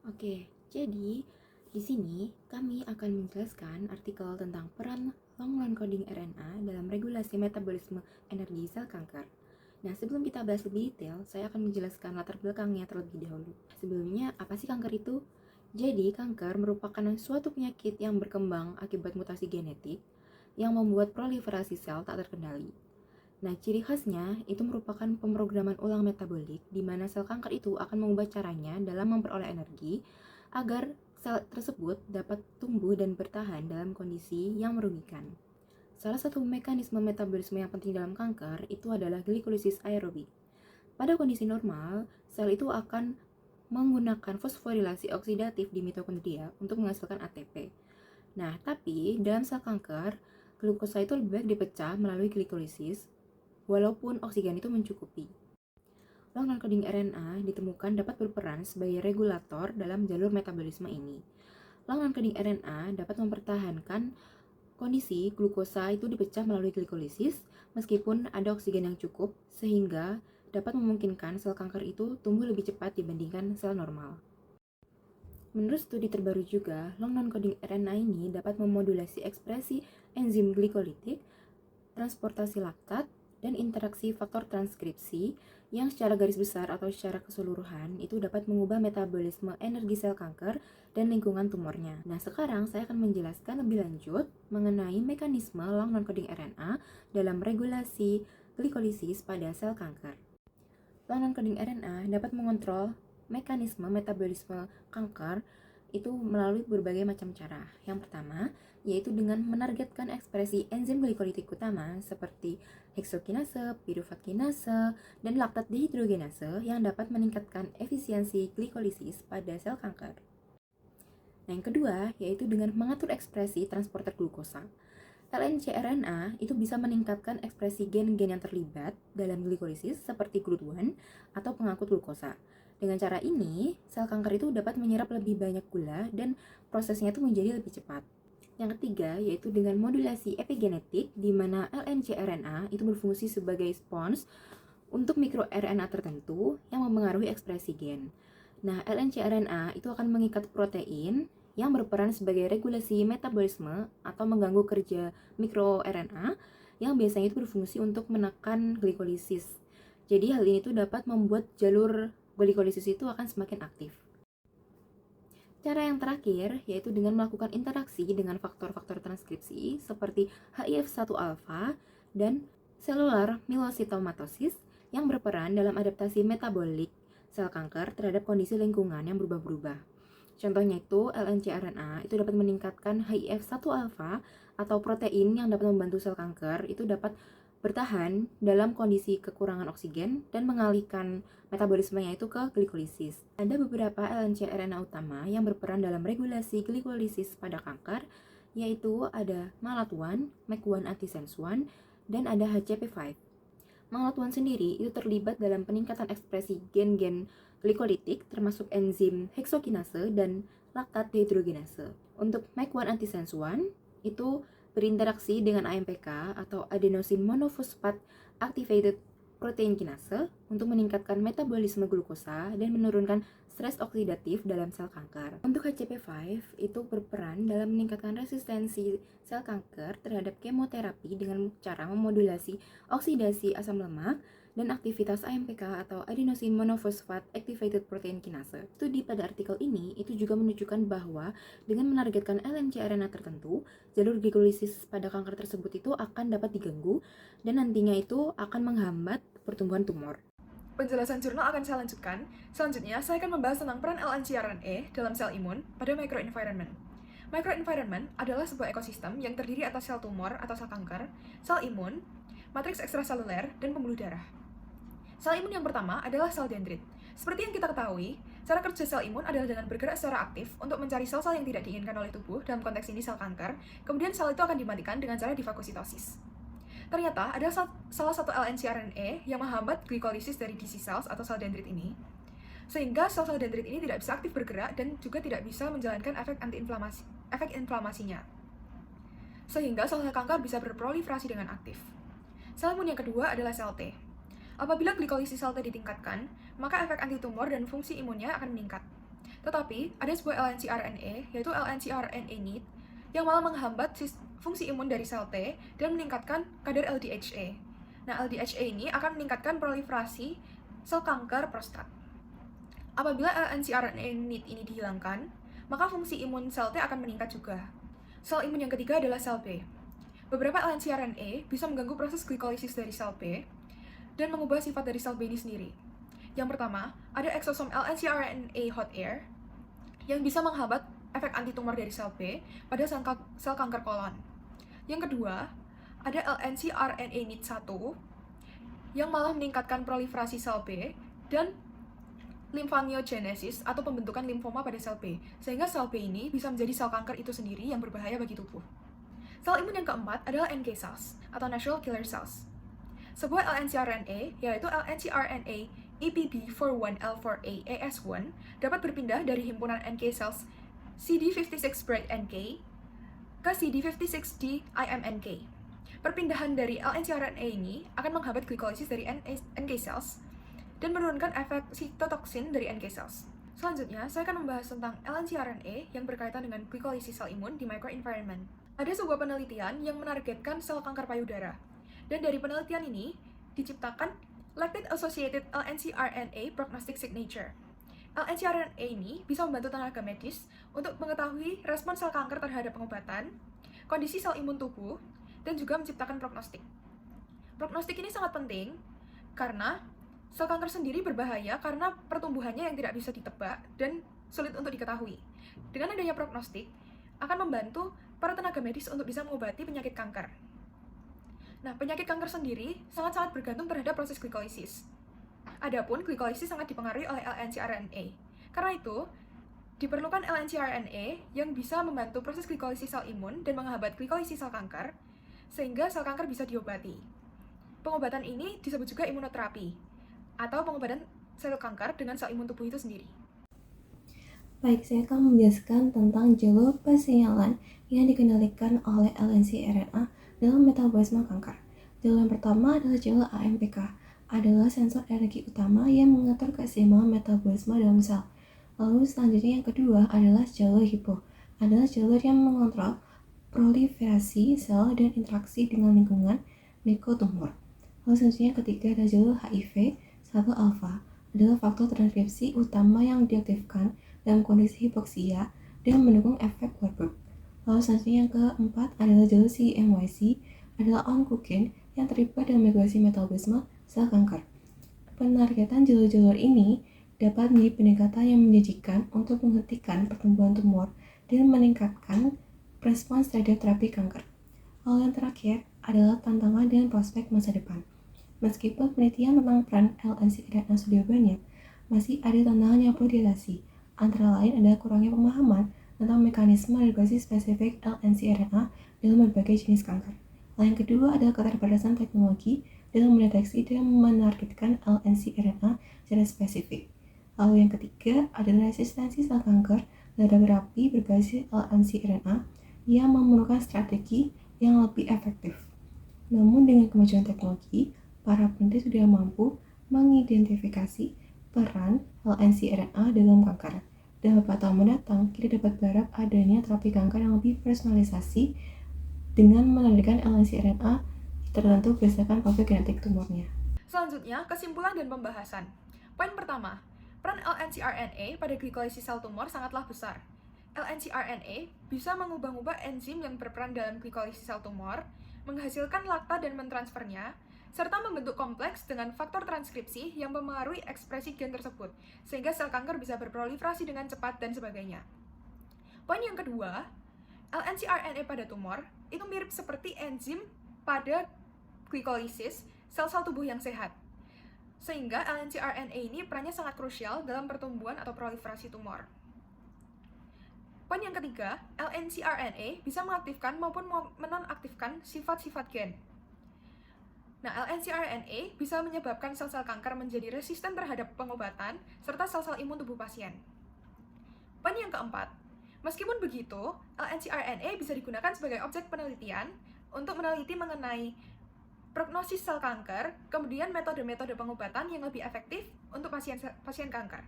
Oke, jadi di sini kami akan menjelaskan artikel tentang peran long non-coding RNA dalam regulasi metabolisme energi sel kanker. Nah, sebelum kita bahas lebih detail, saya akan menjelaskan latar belakangnya terlebih dahulu. Sebelumnya, apa sih kanker itu? Jadi, kanker merupakan suatu penyakit yang berkembang akibat mutasi genetik yang membuat proliferasi sel tak terkendali. Nah, ciri khasnya itu merupakan pemrograman ulang metabolik di mana sel kanker itu akan mengubah caranya dalam memperoleh energi agar sel tersebut dapat tumbuh dan bertahan dalam kondisi yang merugikan. Salah satu mekanisme metabolisme yang penting dalam kanker itu adalah glikolisis aerobik. Pada kondisi normal, sel itu akan menggunakan fosforilasi oksidatif di mitokondria untuk menghasilkan ATP. Nah, tapi dalam sel kanker, glukosa itu lebih baik dipecah melalui glikolisis walaupun oksigen itu mencukupi. Long non-coding RNA ditemukan dapat berperan sebagai regulator dalam jalur metabolisme ini. Long non-coding RNA dapat mempertahankan kondisi glukosa itu dipecah melalui glikolisis meskipun ada oksigen yang cukup sehingga dapat memungkinkan sel kanker itu tumbuh lebih cepat dibandingkan sel normal. Menurut studi terbaru juga, long non-coding RNA ini dapat memodulasi ekspresi enzim glikolitik, transportasi laktat, dan interaksi faktor transkripsi yang secara garis besar atau secara keseluruhan itu dapat mengubah metabolisme energi sel kanker dan lingkungan tumornya. Nah, sekarang saya akan menjelaskan lebih lanjut mengenai mekanisme long non-coding RNA dalam regulasi glikolisis pada sel kanker. Long non-coding RNA dapat mengontrol mekanisme metabolisme kanker itu melalui berbagai macam cara. Yang pertama, yaitu dengan menargetkan ekspresi enzim glikolitik utama seperti heksokinase, piruvat kinase, dan laktat dehidrogenase yang dapat meningkatkan efisiensi glikolisis pada sel kanker. Nah, yang kedua, yaitu dengan mengatur ekspresi transporter glukosa. LNCRNA itu bisa meningkatkan ekspresi gen-gen yang terlibat dalam glikolisis seperti GLUT1 atau pengangkut glukosa. Dengan cara ini, sel kanker itu dapat menyerap lebih banyak gula dan prosesnya itu menjadi lebih cepat. Yang ketiga, yaitu dengan modulasi epigenetik, di mana LNCRNA itu berfungsi sebagai spons untuk mikroRNA tertentu yang mempengaruhi ekspresi gen. Nah, LNCRNA itu akan mengikat protein yang berperan sebagai regulasi metabolisme atau mengganggu kerja mikroRNA yang biasanya itu berfungsi untuk menekan glikolisis. Jadi hal ini tuh dapat membuat jalur glikolisis itu akan semakin aktif. Cara yang terakhir yaitu dengan melakukan interaksi dengan faktor-faktor transkripsi seperti HIF1-alfa dan selular myelositomatosis yang berperan dalam adaptasi metabolik sel kanker terhadap kondisi lingkungan yang berubah-ubah. Contohnya itu LNCRNA itu dapat meningkatkan HIF1-alfa atau protein yang dapat membantu sel kanker itu dapat bertahan dalam kondisi kekurangan oksigen dan mengalihkan metabolismenya itu ke glikolisis. Ada beberapa LNCRNA utama yang berperan dalam regulasi glikolisis pada kanker, yaitu ada MALAT1, MEK1 antisense 1, dan ada HCP5. MALAT1 sendiri itu terlibat dalam peningkatan ekspresi gen-gen glikolitik termasuk enzim heksokinase dan laktat dehidrogenase. Untuk MEK1 antisense 1 itu berinteraksi dengan AMPK atau adenosine monofosfat activated protein kinase untuk meningkatkan metabolisme glukosa dan menurunkan stres oksidatif dalam sel kanker. Untuk HCP5 itu berperan dalam meningkatkan resistensi sel kanker terhadap kemoterapi dengan cara memodulasi oksidasi asam lemak dan aktivitas AMPK atau adenosine monofosfat activated protein kinase. Studi pada artikel ini itu juga menunjukkan bahwa dengan menargetkan LNCRNA tertentu, jalur glikolisis pada kanker tersebut itu akan dapat diganggu dan nantinya itu akan menghambat pertumbuhan tumor. Penjelasan jurnal akan saya lanjutkan. Selanjutnya, saya akan membahas tentang peran LNCRNA dalam sel imun pada microenvironment. Microenvironment adalah sebuah ekosistem yang terdiri atas sel tumor atau sel kanker, sel imun, matriks ekstraseluler, dan pembuluh darah. Sel imun yang pertama adalah sel dendrit. Seperti yang kita ketahui, cara kerja sel imun adalah dengan bergerak secara aktif untuk mencari sel-sel yang tidak diinginkan oleh tubuh, dalam konteks ini sel kanker, kemudian sel itu akan dimatikan dengan cara difagositosis. Ternyata ada salah satu LNCRNA yang menghambat glikolisis dari DC cells atau sel dendrit ini, sehingga sel-sel dendrit ini tidak bisa aktif bergerak dan juga tidak bisa menjalankan efek inflamasinya. Sehingga sel-sel kanker bisa berproliferasi dengan aktif. Sel imun yang kedua adalah sel T. Apabila glikolisis sel T ditingkatkan, maka efek antitumor dan fungsi imunnya akan meningkat. Tetapi, ada sebuah LNC-RNA, yaitu LNC-RNA-NEAT, yang malah menghambat fungsi imun dari sel T dan meningkatkan kadar LDHA. Nah, LDHA ini akan meningkatkan proliferasi sel kanker prostat. Apabila LNC-RNA-NEAT ini dihilangkan, maka fungsi imun sel T akan meningkat juga. Sel imun yang ketiga adalah sel B. Beberapa LNC-RNA bisa mengganggu proses glikolisis dari sel B dan mengubah sifat dari sel B ini sendiri. Yang pertama, ada eksosom LNC-RNA hot air yang bisa menghambat efek antitumor dari sel B pada sel kanker kolon. Yang kedua, ada LNC-RNA-NEAT1 yang malah meningkatkan proliferasi sel B dan limfangiogenesis atau pembentukan limfoma pada sel B, sehingga sel B ini bisa menjadi sel kanker itu sendiri yang berbahaya bagi tubuh. Sel imun yang keempat adalah NK cells atau natural killer cells. Sebuah LNC-RNA, yaitu LNC-RNA EPB41L4A-AS1, dapat berpindah dari himpunan NK cells CD56 bright NK ke CD56D IMNK. Perpindahan dari LNC-RNA ini akan menghambat glikolisis dari NK cells dan menurunkan efek sitotoksin dari NK cells. Selanjutnya, saya akan membahas tentang LNC-RNA yang berkaitan dengan glikolisis sel imun di microenvironment. Ada sebuah penelitian yang menargetkan sel kanker payudara. Dan dari penelitian ini, diciptakan Lactate-Associated LNC-RNA Prognostic Signature. LNC-RNA ini bisa membantu tenaga medis untuk mengetahui respon sel kanker terhadap pengobatan, kondisi sel imun tubuh, dan juga menciptakan prognostik. Prognostik ini sangat penting karena sel kanker sendiri berbahaya karena pertumbuhannya yang tidak bisa ditebak dan sulit untuk diketahui. Dengan adanya prognostik, akan membantu para tenaga medis untuk bisa mengobati penyakit kanker. Nah, penyakit kanker sendiri sangat-sangat bergantung terhadap proses glikolisis. Adapun glikolisis sangat dipengaruhi oleh LNC-RNA. Karena itu, diperlukan LNC-RNA yang bisa membantu proses glikolisis sel imun dan menghambat glikolisis sel kanker, sehingga sel kanker bisa diobati. Pengobatan ini disebut juga imunoterapi, atau pengobatan sel kanker dengan sel imun tubuh itu sendiri. Baik, saya akan menjelaskan tentang jalur persinyalan yang dikendalikan oleh LNC-RNA dalam metabolisme kanker. Jalur yang pertama adalah jalur AMPK, adalah sensor energi utama yang mengatur keseimbangan metabolisme dalam sel. Lalu selanjutnya yang kedua adalah jalur HIPO, adalah jalur yang mengontrol proliferasi sel dan interaksi dengan lingkungan mikrotumor. Lalu selanjutnya yang ketiga adalah jalur HIV1 alfa, adalah faktor transkripsi utama yang diaktifkan dalam kondisi hipoksia dan mendukung efek Warburg. Lalu selanjutnya yang keempat adalah jalur CMYC, adalah oncogenes yang terlibat dalam regulasi metabolisme sel kanker. Penargetan jalur-jalur ini dapat menjadi pendekatan yang menjanjikan untuk menghentikan pertumbuhan tumor dan meningkatkan respons terhadap terapi kanker. Lalu yang terakhir adalah tantangan dan prospek masa depan. Meskipun penelitian tentang peran LNC-RNA sudah banyak, masih ada tantangan yang perlu diatasi. Antara lain adalah kurangnya pemahaman tentang mekanisme regulasi spesifik LNC-RNA dalam berbagai jenis kanker. Lalu yang kedua adalah keterbatasan teknologi dalam mendeteksi dan menargetkan LNC-RNA secara spesifik. Lalu yang ketiga adalah resistensi sel kanker terhadap terapi berbasis LNC-RNA yang memerlukan strategi yang lebih efektif. Namun dengan kemajuan teknologi, para peneliti sudah mampu mengidentifikasi peran LNC-RNA dalam kanker. Dan beberapa tahun mendatang, kita dapat berharap adanya terapi kanker yang lebih personalisasi dengan menargetkan LNC-RNA tertentu berdasarkan profil genetik tumornya. Selanjutnya, kesimpulan dan pembahasan. Poin pertama, peran LNC-RNA pada glikolisis sel tumor sangatlah besar. LNC-RNA bisa mengubah-ubah enzim yang berperan dalam glikolisis sel tumor, menghasilkan lakta dan mentransfernya, serta membentuk kompleks dengan faktor transkripsi yang memengaruhi ekspresi gen tersebut, sehingga sel kanker bisa berproliferasi dengan cepat dan sebagainya. Poin yang kedua, LNC-RNA pada tumor itu mirip seperti enzim pada glikolisis sel-sel tubuh yang sehat. Sehingga LNC-RNA ini perannya sangat krusial dalam pertumbuhan atau proliferasi tumor. Poin yang ketiga, LNC-RNA bisa mengaktifkan maupun menonaktifkan sifat-sifat gen. Nah, LNC-RNA bisa menyebabkan sel-sel kanker menjadi resisten terhadap pengobatan serta sel-sel imun tubuh pasien. Poin yang keempat, meskipun begitu, LNC-RNA bisa digunakan sebagai objek penelitian untuk meneliti mengenai prognosis sel kanker, kemudian metode-metode pengobatan yang lebih efektif untuk pasien kanker.